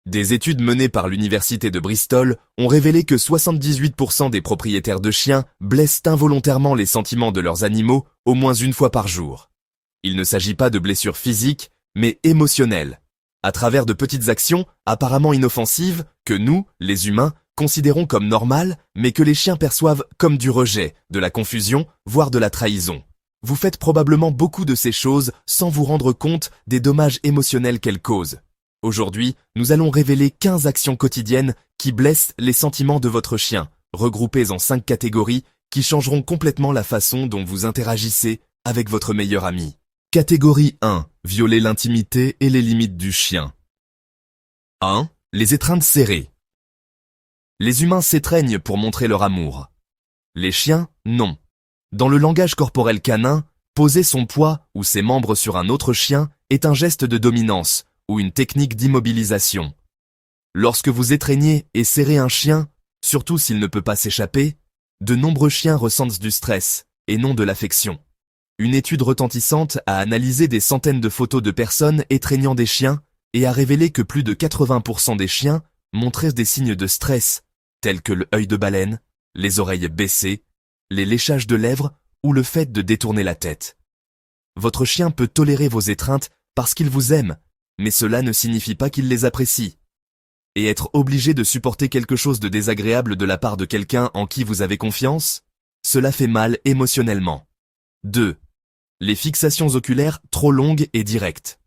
Des études menées par l'université de Bristol ont révélé que 78% des propriétaires de chiens blessent involontairement les sentiments de leurs animaux au moins une fois par jour. Il ne s'agit pas de blessures physiques, mais émotionnelles, à travers de petites actions apparemment inoffensives que nous, les humains, considérons comme normales, mais que les chiens perçoivent comme du rejet, de la confusion, voire de la trahison. Vous faites probablement beaucoup de ces choses sans vous rendre compte des dommages émotionnels qu'elles causent. Aujourd'hui, nous allons révéler 15 actions quotidiennes qui blessent les sentiments de votre chien, regroupées en 5 catégories qui changeront complètement la façon dont vous interagissez avec votre meilleur ami. Catégorie 1. Violer l'intimité et les limites du chien. 1. Les étreintes serrées. Les humains s'étreignent pour montrer leur amour. Les chiens, non. Dans le langage corporel canin, poser son poids ou ses membres sur un autre chien est un geste de dominance ou une technique d'immobilisation. Lorsque vous étreignez et serrez un chien, surtout s'il ne peut pas s'échapper, de nombreux chiens ressentent du stress et non de l'affection. Une étude retentissante a analysé des centaines de photos de personnes étreignant des chiens et a révélé que plus de 80% des chiens montraient des signes de stress, tels que le œil de baleine, les oreilles baissées, les léchages de lèvres ou le fait de détourner la tête. Votre chien peut tolérer vos étreintes parce qu'il vous aime, mais cela ne signifie pas qu'il les apprécie. Et être obligé de supporter quelque chose de désagréable de la part de quelqu'un en qui vous avez confiance, cela fait mal émotionnellement. 2. Les fixations oculaires trop longues et directes.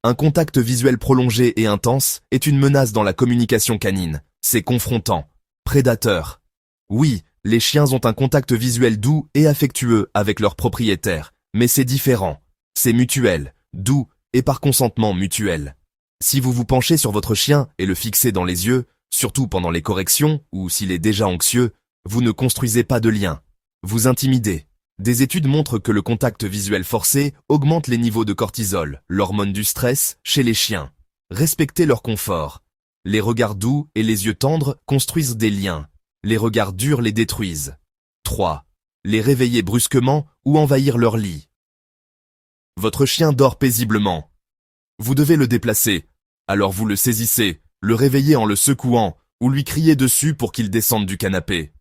Un contact visuel prolongé et intense est une menace dans la communication canine. C'est confrontant, prédateur. Oui, les chiens ont un contact visuel doux et affectueux avec leurs propriétaires, mais c'est différent. C'est mutuel, doux et par consentement mutuel. Si vous vous penchez sur votre chien et le fixez dans les yeux, surtout pendant les corrections ou s'il est déjà anxieux, vous ne construisez pas de lien. Vous intimidez. Des études montrent que le contact visuel forcé augmente les niveaux de cortisol, l'hormone du stress, chez les chiens. Respectez leur confort. Les regards doux et les yeux tendres construisent des liens. Les regards durs les détruisent. 3. Les réveiller brusquement ou envahir leur lit. Votre chien dort paisiblement. Vous devez le déplacer. Alors vous le saisissez, le réveillez en le secouant ou lui criez dessus pour qu'il descende du canapé.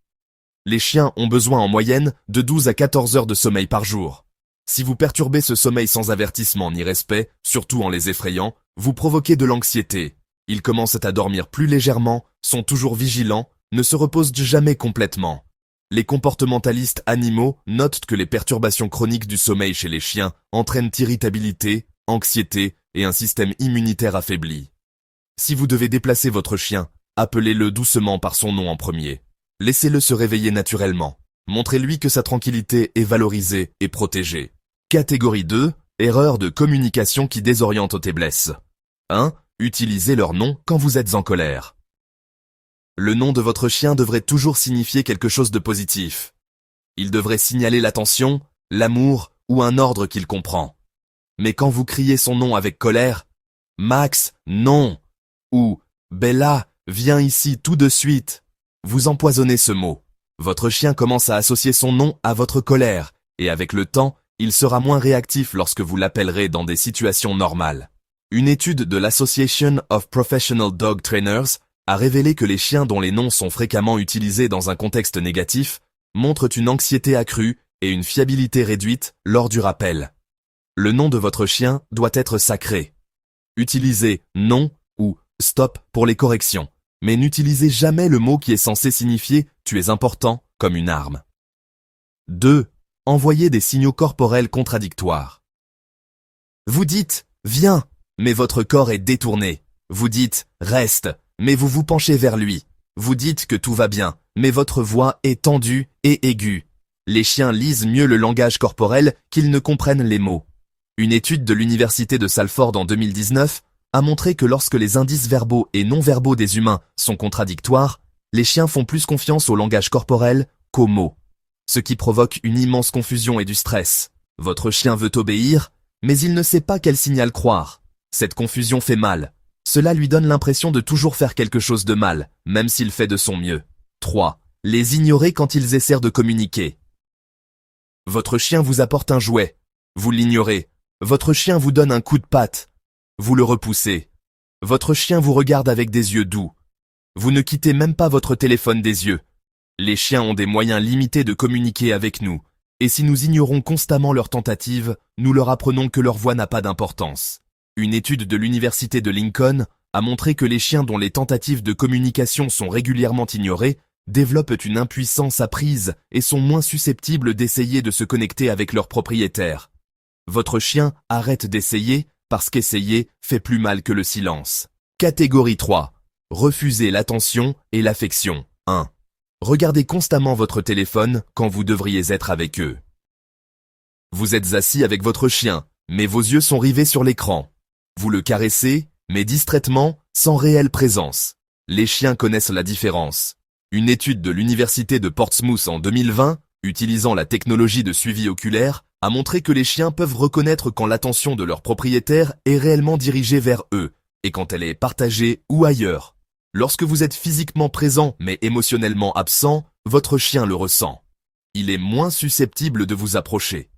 Les chiens ont besoin en moyenne de 12 à 14 heures de sommeil par jour. Si vous perturbez ce sommeil sans avertissement ni respect, surtout en les effrayant, vous provoquez de l'anxiété. Ils commencent à dormir plus légèrement, sont toujours vigilants, ne se reposent jamais complètement. Les comportementalistes animaux notent que les perturbations chroniques du sommeil chez les chiens entraînent irritabilité, anxiété et un système immunitaire affaibli. Si vous devez déplacer votre chien, appelez-le doucement par son nom en premier. Laissez-le se réveiller naturellement. Montrez-lui que sa tranquillité est valorisée et protégée. Catégorie 2. Erreur de communication qui désoriente ou te blesse. 1. Utilisez leur nom quand vous êtes en colère. Le nom de votre chien devrait toujours signifier quelque chose de positif. Il devrait signaler l'attention, l'amour ou un ordre qu'il comprend. Mais quand vous criez son nom avec colère, « Max, non !» ou « Bella, viens ici tout de suite !» vous empoisonnez ce mot. Votre chien commence à associer son nom à votre colère, et avec le temps, il sera moins réactif lorsque vous l'appellerez dans des situations normales. Une étude de l'Association of Professional Dog Trainers a révélé que les chiens dont les noms sont fréquemment utilisés dans un contexte négatif montrent une anxiété accrue et une fiabilité réduite lors du rappel. Le nom de votre chien doit être sacré. Utilisez « non » ou « stop » pour les corrections, mais n'utilisez jamais le mot qui est censé signifier « tu es important » comme une arme. 2. Envoyez des signaux corporels contradictoires. Vous dites « viens », mais votre corps est détourné. Vous dites « reste », mais vous vous penchez vers lui. Vous dites que tout va bien, mais votre voix est tendue et aiguë. Les chiens lisent mieux le langage corporel qu'ils ne comprennent les mots. Une étude de l'université de Salford en 2019 a montré que lorsque les indices verbaux et non-verbaux des humains sont contradictoires, les chiens font plus confiance au langage corporel qu'aux mots. Ce qui provoque une immense confusion et du stress. Votre chien veut obéir, mais il ne sait pas quel signal croire. Cette confusion fait mal. Cela lui donne l'impression de toujours faire quelque chose de mal, même s'il fait de son mieux. 3. Les ignorer quand ils essaient de communiquer. Votre chien vous apporte un jouet. Vous l'ignorez. Votre chien vous donne un coup de patte. Vous le repoussez. Votre chien vous regarde avec des yeux doux. Vous ne quittez même pas votre téléphone des yeux. Les chiens ont des moyens limités de communiquer avec nous, et si nous ignorons constamment leurs tentatives, nous leur apprenons que leur voix n'a pas d'importance. Une étude de l'université de Lincoln a montré que les chiens dont les tentatives de communication sont régulièrement ignorées développent une impuissance apprise et sont moins susceptibles d'essayer de se connecter avec leur propriétaire. Votre chien arrête d'essayer parce qu'essayer fait plus mal que le silence. Catégorie 3. Refuser l'attention et l'affection. 1. Regardez constamment votre téléphone quand vous devriez être avec eux. Vous êtes assis avec votre chien, mais vos yeux sont rivés sur l'écran. Vous le caressez, mais distraitement, sans réelle présence. Les chiens connaissent la différence. Une étude de l'université de Portsmouth en 2020, utilisant la technologie de suivi oculaire, a montré que les chiens peuvent reconnaître quand l'attention de leur propriétaire est réellement dirigée vers eux, et quand elle est partagée ou ailleurs. Lorsque vous êtes physiquement présent mais émotionnellement absent, votre chien le ressent. Il est moins susceptible de vous approcher.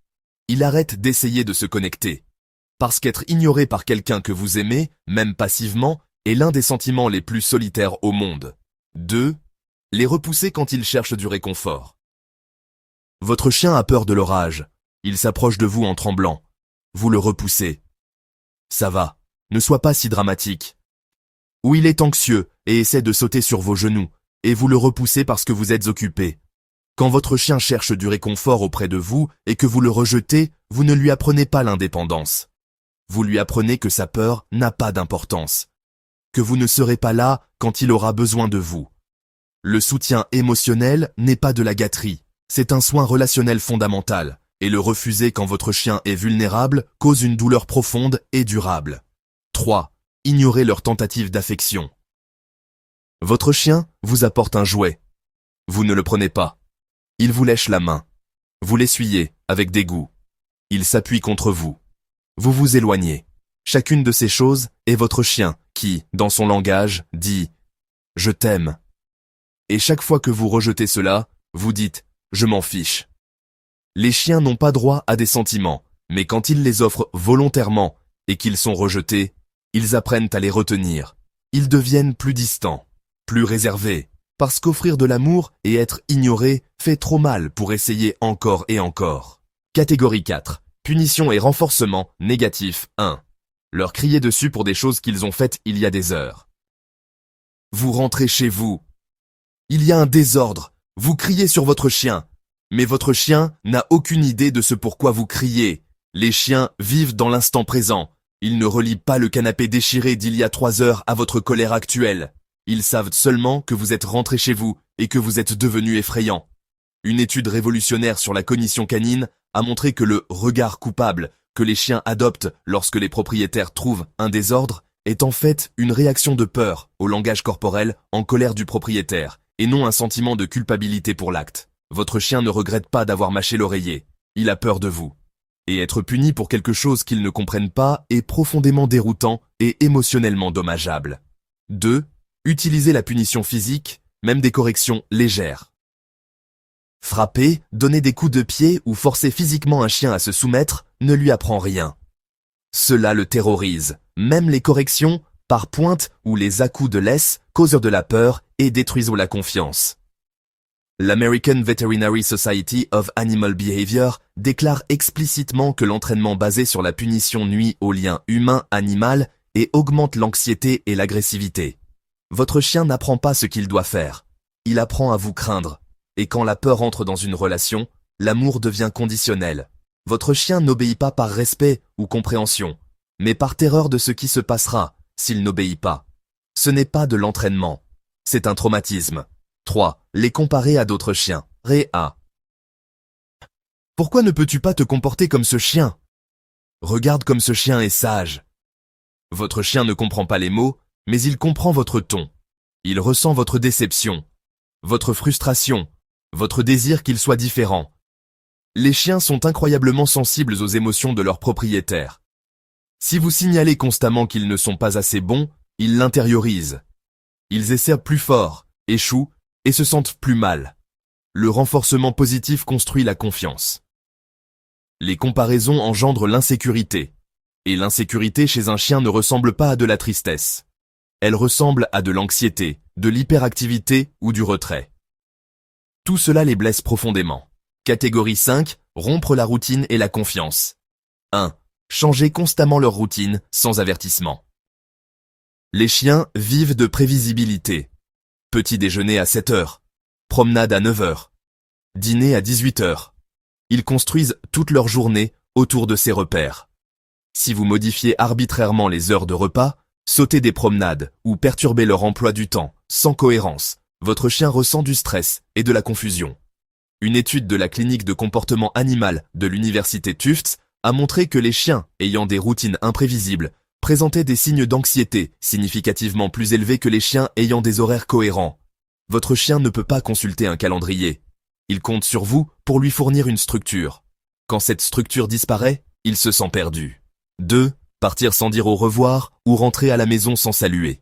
Il arrête d'essayer de se connecter. Parce qu'être ignoré par quelqu'un que vous aimez, même passivement, est l'un des sentiments les plus solitaires au monde. 2. Les repousser quand ils cherchent du réconfort. Votre chien a peur de l'orage. Il s'approche de vous en tremblant. Vous le repoussez. Ça va, ne sois pas si dramatique. Ou il est anxieux et essaie de sauter sur vos genoux, et vous le repoussez parce que vous êtes occupé. Quand votre chien cherche du réconfort auprès de vous et que vous le rejetez, vous ne lui apprenez pas l'indépendance. Vous lui apprenez que sa peur n'a pas d'importance, que vous ne serez pas là quand il aura besoin de vous. Le soutien émotionnel n'est pas de la gâterie, c'est un soin relationnel fondamental, et le refuser quand votre chien est vulnérable cause une douleur profonde et durable. 3. Ignorez leurs tentatives d'affection. Votre chien vous apporte un jouet. Vous ne le prenez pas. Il vous lèche la main. Vous l'essuyez avec dégoût. Il s'appuie contre vous. Vous vous éloignez. Chacune de ces choses est votre chien qui, dans son langage, dit « Je t'aime ». Et chaque fois que vous rejetez cela, vous dites « Je m'en fiche ». Les chiens n'ont pas droit à des sentiments, mais quand ils les offrent volontairement et qu'ils sont rejetés, ils apprennent à les retenir. Ils deviennent plus distants, plus réservés, parce qu'offrir de l'amour et être ignoré fait trop mal pour essayer encore et encore. Catégorie 4. Punition et renforcement négatif 1. Leur crier dessus pour des choses qu'ils ont faites il y a des heures. Vous rentrez chez vous. Il y a un désordre. Vous criez sur votre chien. Mais votre chien n'a aucune idée de ce pourquoi vous criez. Les chiens vivent dans l'instant présent. Ils ne relient pas le canapé déchiré d'il y a 3 heures à votre colère actuelle. Ils savent seulement que vous êtes rentré chez vous et que vous êtes devenu effrayant. Une étude révolutionnaire sur la cognition canine a montré que le regard coupable que les chiens adoptent lorsque les propriétaires trouvent un désordre est en fait une réaction de peur au langage corporel en colère du propriétaire et non un sentiment de culpabilité pour l'acte. Votre chien ne regrette pas d'avoir mâché l'oreiller. Il a peur de vous. Et être puni pour quelque chose qu'ils ne comprennent pas est profondément déroutant et émotionnellement dommageable. 2. Utilisez la punition physique, même des corrections légères. Frapper, donner des coups de pied ou forcer physiquement un chien à se soumettre ne lui apprend rien. Cela le terrorise. Même les corrections, par pointe ou les à-coups de laisse, causent de la peur et détruisent la confiance. L'American Veterinary Society of Animal Behavior déclare explicitement que l'entraînement basé sur la punition nuit au lien humain-animal et augmente l'anxiété et l'agressivité. Votre chien n'apprend pas ce qu'il doit faire. Il apprend à vous craindre. Et quand la peur entre dans une relation, l'amour devient conditionnel. Votre chien n'obéit pas par respect ou compréhension, mais par terreur de ce qui se passera s'il n'obéit pas. Ce n'est pas de l'entraînement. C'est un traumatisme. 3. Les comparer à d'autres chiens. Réa. Pourquoi ne peux-tu pas te comporter comme ce chien? Regarde comme ce chien est sage. Votre chien ne comprend pas les mots, mais il comprend votre ton. Il ressent votre déception, votre frustration, votre désir qu'il soit différent. Les chiens sont incroyablement sensibles aux émotions de leur propriétaire. Si vous signalez constamment qu'ils ne sont pas assez bons, ils l'intériorisent. Ils essaient plus fort, échouent et se sentent plus mal. Le renforcement positif construit la confiance. Les comparaisons engendrent l'insécurité. Et l'insécurité chez un chien ne ressemble pas à de la tristesse. Elle ressemble à de l'anxiété, de l'hyperactivité ou du retrait. Tout cela les blesse profondément. Catégorie 5, rompre la routine et la confiance. 1. Changer constamment leur routine sans avertissement. Les chiens vivent de prévisibilité. Petit déjeuner à 7 heures, promenade à 9 heures, dîner à 18 heures. Ils construisent toute leur journée autour de ces repères. Si vous modifiez arbitrairement les heures de repas, sautez des promenades ou perturbez leur emploi du temps, sans cohérence, votre chien ressent du stress et de la confusion. Une étude de la clinique de comportement animal de l'université Tufts a montré que les chiens ayant des routines imprévisibles présentaient des signes d'anxiété significativement plus élevés que les chiens ayant des horaires cohérents. Votre chien ne peut pas consulter un calendrier. Il compte sur vous pour lui fournir une structure. Quand cette structure disparaît, il se sent perdu. 2. Partir sans dire au revoir ou rentrer à la maison sans saluer.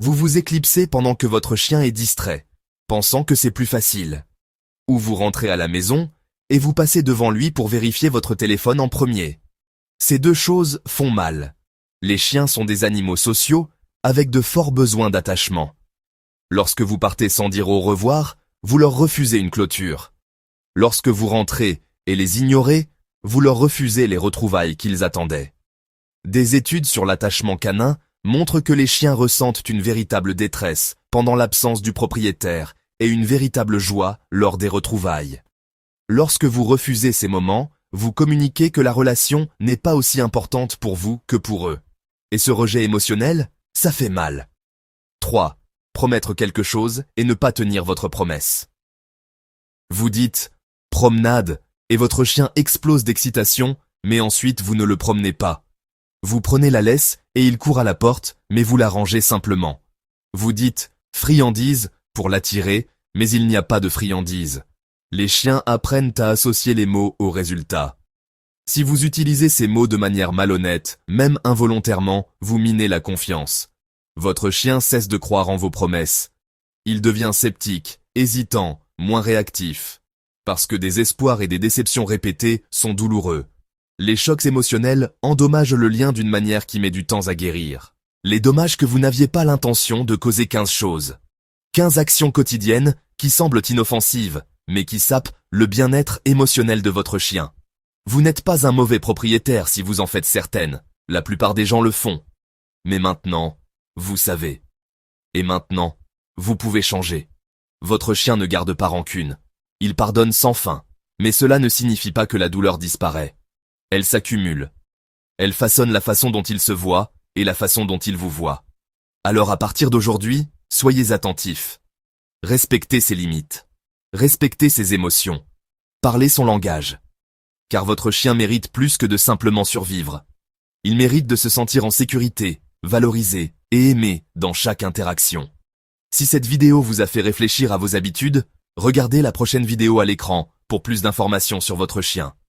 Vous vous éclipsez pendant que votre chien est distrait, pensant que c'est plus facile. Ou vous rentrez à la maison et vous passez devant lui pour vérifier votre téléphone en premier. Ces deux choses font mal. Les chiens sont des animaux sociaux avec de forts besoins d'attachement. Lorsque vous partez sans dire au revoir, vous leur refusez une clôture. Lorsque vous rentrez et les ignorez, vous leur refusez les retrouvailles qu'ils attendaient. Des études sur l'attachement canin montrent que les chiens ressentent une véritable détresse pendant l'absence du propriétaire et une véritable joie lors des retrouvailles. Lorsque vous refusez ces moments, vous communiquez que la relation n'est pas aussi importante pour vous que pour eux. Et ce rejet émotionnel, ça fait mal. 3. Promettre quelque chose et ne pas tenir votre promesse. Vous dites « promenade » et votre chien explose d'excitation, mais ensuite vous ne le promenez pas. Vous prenez la laisse et il court à la porte, mais vous la rangez simplement. Vous dites « friandise » pour l'attirer, mais il n'y a pas de friandise. Les chiens apprennent à associer les mots au résultat. Si vous utilisez ces mots de manière malhonnête, même involontairement, vous minez la confiance. Votre chien cesse de croire en vos promesses. Il devient sceptique, hésitant, moins réactif. Parce que des espoirs et des déceptions répétées sont douloureux. Les chocs émotionnels endommagent le lien d'une manière qui met du temps à guérir. Les dommages que vous n'aviez pas l'intention de causer 15 choses. 15 actions quotidiennes qui semblent inoffensives, mais qui sapent le bien-être émotionnel de votre chien. Vous n'êtes pas un mauvais propriétaire si vous en faites certaines. La plupart des gens le font. Mais maintenant, vous savez. Et maintenant, vous pouvez changer. Votre chien ne garde pas rancune. Il pardonne sans fin. Mais cela ne signifie pas que la douleur disparaît. Elle s'accumule. Elle façonne la façon dont il se voit et la façon dont il vous voit. Alors à partir d'aujourd'hui, soyez attentifs. Respectez ses limites. Respectez ses émotions. Parlez son langage. Car votre chien mérite plus que de simplement survivre. Il mérite de se sentir en sécurité, valorisé et aimé dans chaque interaction. Si cette vidéo vous a fait réfléchir à vos habitudes, regardez la prochaine vidéo à l'écran pour plus d'informations sur votre chien.